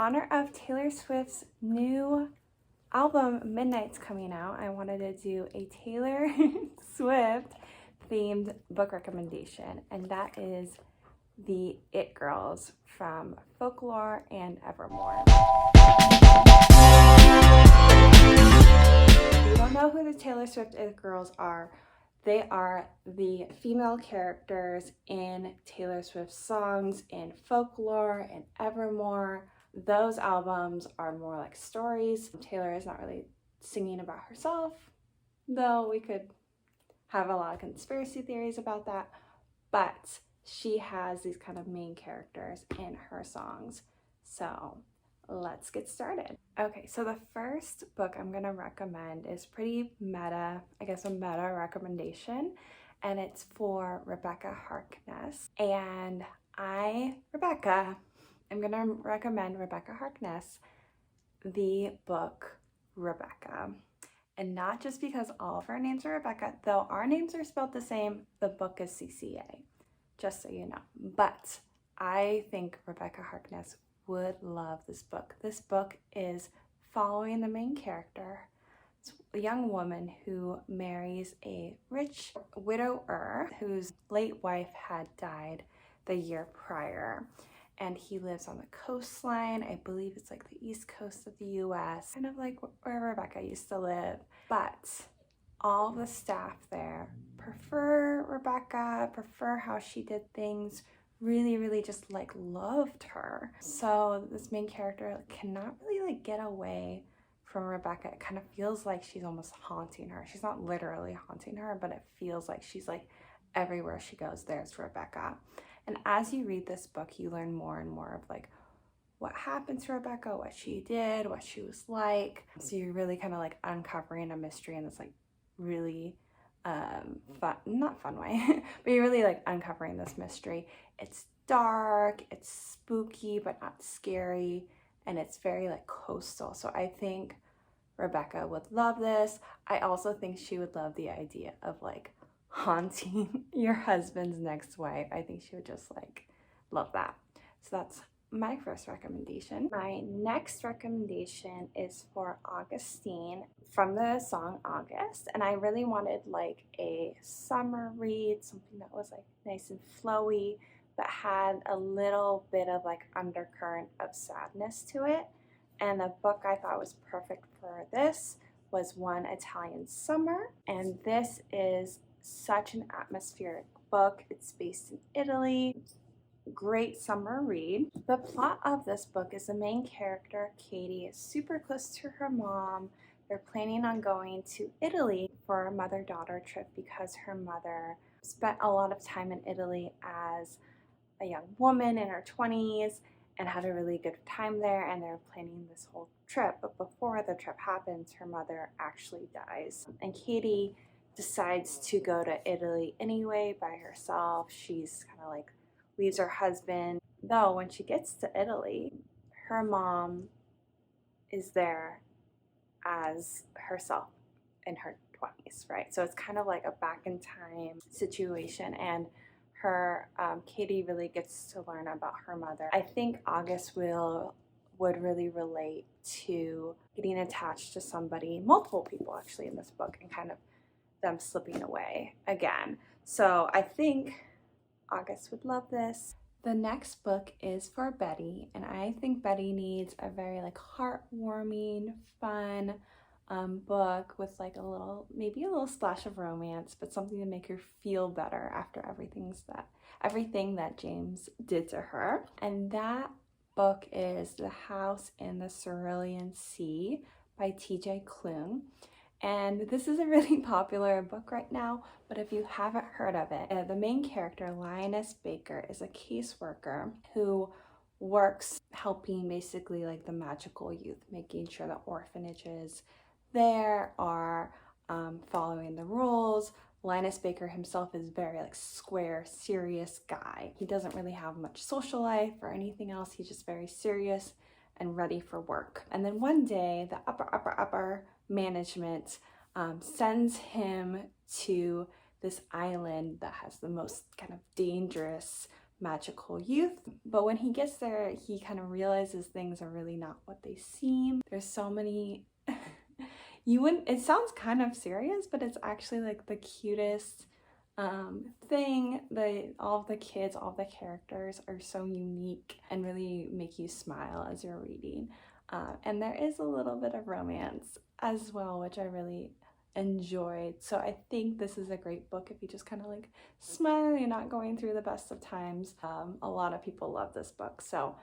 honor of Taylor Swift's new album Midnight's coming out, I wanted to do a Taylor Swift themed book recommendation, and that is the It Girls from Folklore and Evermore. If you don't know who the Taylor Swift It Girls are, they are the female characters in Taylor Swift's songs in Folklore and Evermore. Those albums are more like stories. Taylor is not really singing about herself, though we could have a lot of conspiracy theories about that, but she has these kind of main characters in her songs. So let's get started. Okay, so the first book I'm gonna recommend is pretty meta, I guess a meta recommendation, and it's for Rebecca Harkness. And I'm gonna recommend Rebecca Harkness the book Rebecca. And not just because all of our names are Rebecca, though our names are spelled the same, the book is CCA, just so you know. But I think Rebecca Harkness would love this book. This book is following the main character. It's a young woman who marries a rich widower whose late wife had died the year prior. And he lives on the coastline. I believe it's like the east coast of the US, kind of like where Rebecca used to live. But all the staff there prefer Rebecca, prefer how she did things, really just like loved her. So this main character cannot really like get away from Rebecca. It kind of feels like she's almost haunting her. She's not literally haunting her, but it feels like she's like everywhere she goes, there's Rebecca. And as you read this book, you learn more and more of like what happened to Rebecca, what she did, what she was like. So you're really kind of like uncovering a mystery in this like really not fun way, but you're really like uncovering this mystery. It's dark, it's spooky, but not scary, and it's very like coastal. So I think Rebecca would love this. I also think she would love the idea of like haunting your husband's next wife. I think she would just like love that. So that's my first recommendation. My next recommendation is for Augustine from the song August, and I really wanted like a summer read, something that was like nice and flowy but had a little bit of like undercurrent of sadness to it. And the book I thought was perfect for this was One Italian Summer, and this is such an atmospheric book. It's based in Italy. Great summer read. The plot of this book is the main character, Katie, is super close to her mom. They're planning on going to Italy for a mother-daughter trip because her mother spent a lot of time in Italy as a young woman in her 20s and had a really good time there, and they're planning this whole trip. But before the trip happens, her mother actually dies, and Katie decides to go to Italy anyway by herself. She's kind of like leaves her husband, though when she gets to Italy, her mom is there as herself in her 20s, right? So it's kind of like a back in time situation, and her Katie really gets to learn about her mother. I think August would really relate to getting attached to somebody, multiple people actually in this book, and kind of them slipping away again. So I think August would love this. The next book is for Betty, and I think Betty needs a very like heartwarming, fun book with like maybe a little splash of romance, but something to make her feel better after everything that James did to her. And that book is The House in the Cerulean Sea by TJ Klune. And this is a really popular book right now, but if you haven't heard of it, the main character, Linus Baker, is a caseworker who works helping basically like the magical youth, making sure that orphanages there are following the rules. Linus Baker himself is very like square, serious guy. He doesn't really have much social life or anything else. He's just very serious and ready for work. And then one day, the upper management sends him to this island that has the most kind of dangerous magical youth. But when he gets there, he kind of realizes things are really not what they seem. There's so many it sounds kind of serious, but it's actually like the cutest thing. All of the kids, all of the characters are so unique and really make you smile as you're reading. And there is a little bit of romance as well, which I really enjoyed. So I think this is a great book if you just kind of like smile, you're not going through the best of times. A lot of people love this book, so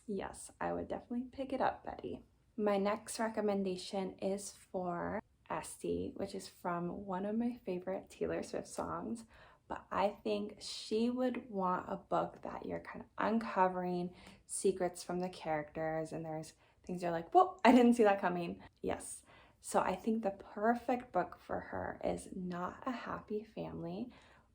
yes, I would definitely pick it up, Betty. My next recommendation is for Esty, which is from one of my favorite Taylor Swift songs. But I think she would want a book that you're kind of uncovering secrets from the characters, and there's things you're like, whoa, I didn't see that coming. Yes. So I think the perfect book for her is Not a Happy Family,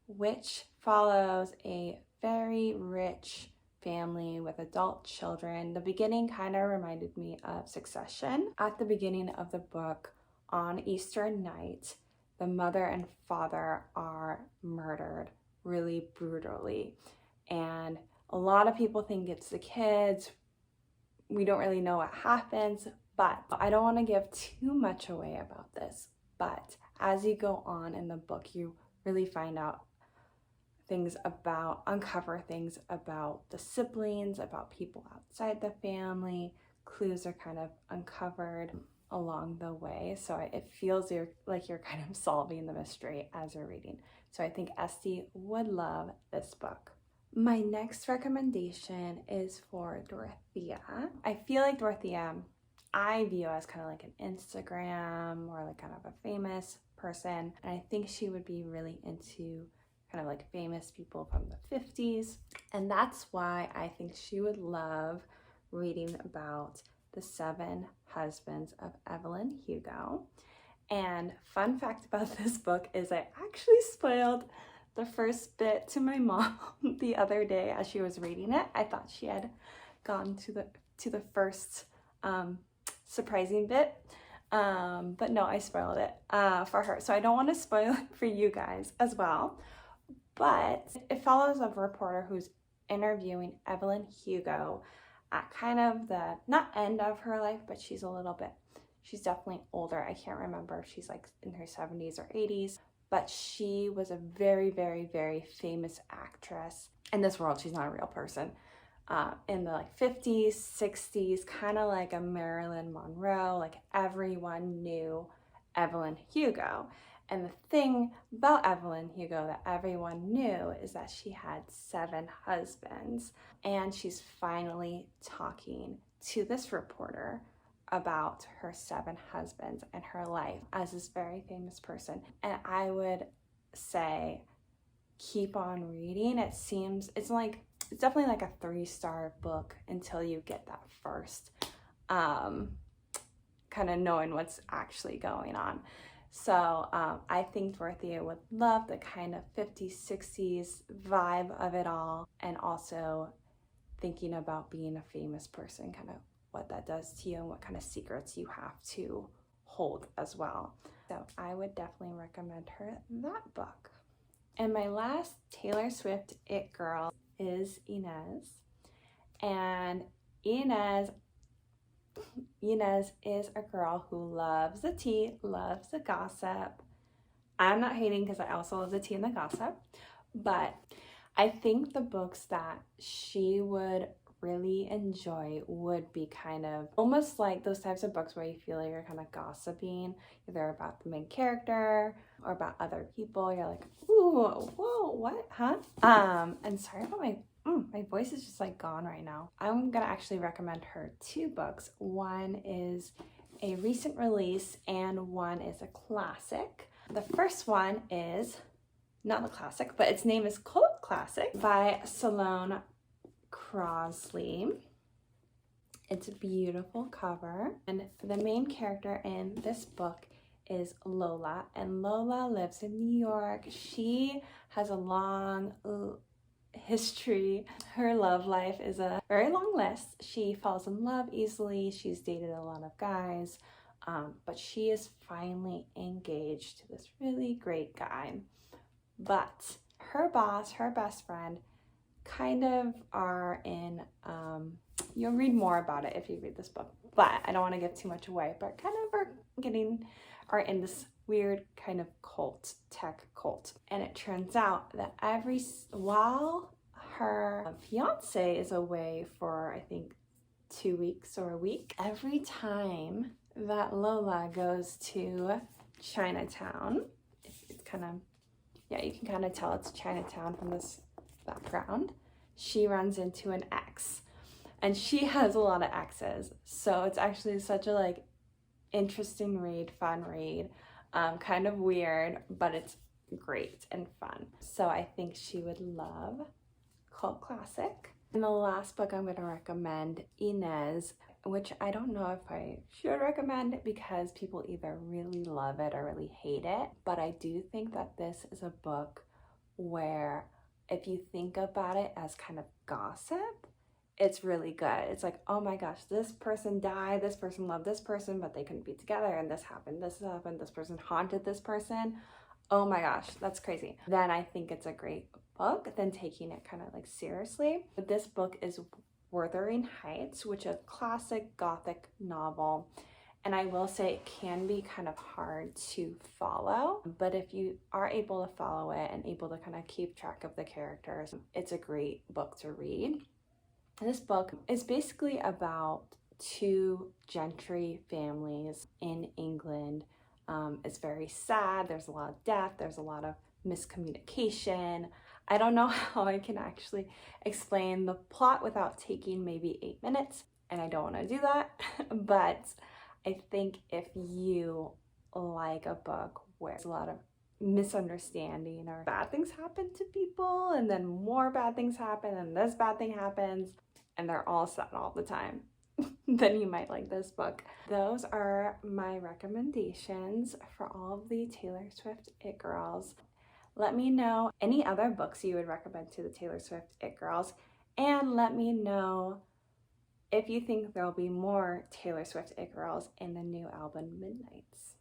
which follows a very rich family with adult children. The beginning kind of reminded me of Succession. At the beginning of the book, on Easter night, the mother and father are murdered really brutally. And a lot of people think it's the kids. We don't really know what happens, but I don't want to give too much away about this. But as you go on in the book, you really find out uncover things about the siblings, about people outside the family. Clues are kind of uncovered along the way, so it feels like you're kind of solving the mystery as you're reading. So I think Esty would love this book. My next recommendation is for Dorothea. I feel like Dorothea I view as kind of like an Instagram or like kind of a famous person, and I think she would be really into kind of like famous people from the 50s. And that's why I think she would love reading about the 7 husbands of Evelyn Hugo. And fun fact about this book is I actually spoiled the first bit to my mom the other day as she was reading it. I thought she had gone to the first surprising bit, but no, I spoiled it for her. So I don't want to spoil it for you guys as well. But it follows a reporter who's interviewing Evelyn Hugo at kind of the, not end of her life, but she's definitely older. I can't remember if she's like in her 70s or 80s, but she was a very, very, very famous actress. In this world, she's not a real person. In the like 50s, 60s, kind of like a Marilyn Monroe, like everyone knew Evelyn Hugo. And the thing about Evelyn Hugo that everyone knew is that she had 7 husbands. And she's finally talking to this reporter about her 7 husbands and her life as this very famous person. And I would say, keep on reading. It's definitely like a 3-star book until you get that first kind of knowing what's actually going on. So I think Dorothea would love the kind of 50s, 60s vibe of it all, and also thinking about being a famous person, kind of what that does to you and what kind of secrets you have to hold as well. So I would definitely recommend her that book. And my last Taylor Swift it girl is Inez. And Inez is a girl who loves the tea, loves the gossip. I'm not hating because I also love the tea and the gossip, but I think the books that she would really enjoy would be kind of almost like those types of books where you feel like you're kind of gossiping, either about the main character or about other people. You're like, ooh, whoa, what, huh? And sorry about my voice is just like gone right now. I'm gonna actually recommend her 2 books. One is a recent release and one is a classic. The first one is not a classic, but its name is Cult Classic by Salone Crosley. It's a beautiful cover, and the main character in this book is Lola, and Lola lives in New York. She has a long history. Her love life is a very long list. She falls in love easily. She's dated a lot of guys, but she is finally engaged to this really great guy. But her boss, her best friend, kind of are in, you'll read more about it if you read this book, but I don't want to give too much away, but kind of are in this weird kind of cult, tech cult. And it turns out that while her fiance is away for, I think, 2 weeks or a week, every time that Lola goes to Chinatown, it's kind of, yeah, you can kind of tell it's Chinatown from this background, she runs into an ex. And she has a lot of exes. So it's actually such a like interesting read, fun read, kind of weird, but it's great and fun. So I think she would love cult classic. And the last book I'm going to recommend, Inez, which I don't know if I should recommend because people either really love it or really hate it. But I do think that this is a book where if you think about it as kind of gossip, it's really good. It's like, oh my gosh, this person died, this person loved this person, but they couldn't be together, and this happened, this person haunted this person. Oh my gosh, that's crazy. Then I think it's a great book than taking it kind of like seriously. But this book is Wuthering Heights, which is a classic Gothic novel. And I will say it can be kind of hard to follow, but if you are able to follow it and able to kind of keep track of the characters, it's a great book to read. This book is basically about two gentry families in England. It's very sad. There's a lot of death. There's a lot of miscommunication. I don't know how I can actually explain the plot without taking maybe 8 minutes, and I don't want to do that. But I think if you like a book where there's a lot of misunderstanding or bad things happen to people and then more bad things happen and this bad thing happens and they're all sad all the time, then you might like this book. Those are my recommendations for all of the Taylor Swift It Girls. Let me know any other books you would recommend to the Taylor Swift It Girls, and let me know if you think there'll be more Taylor Swift It Girls in the new album Midnights.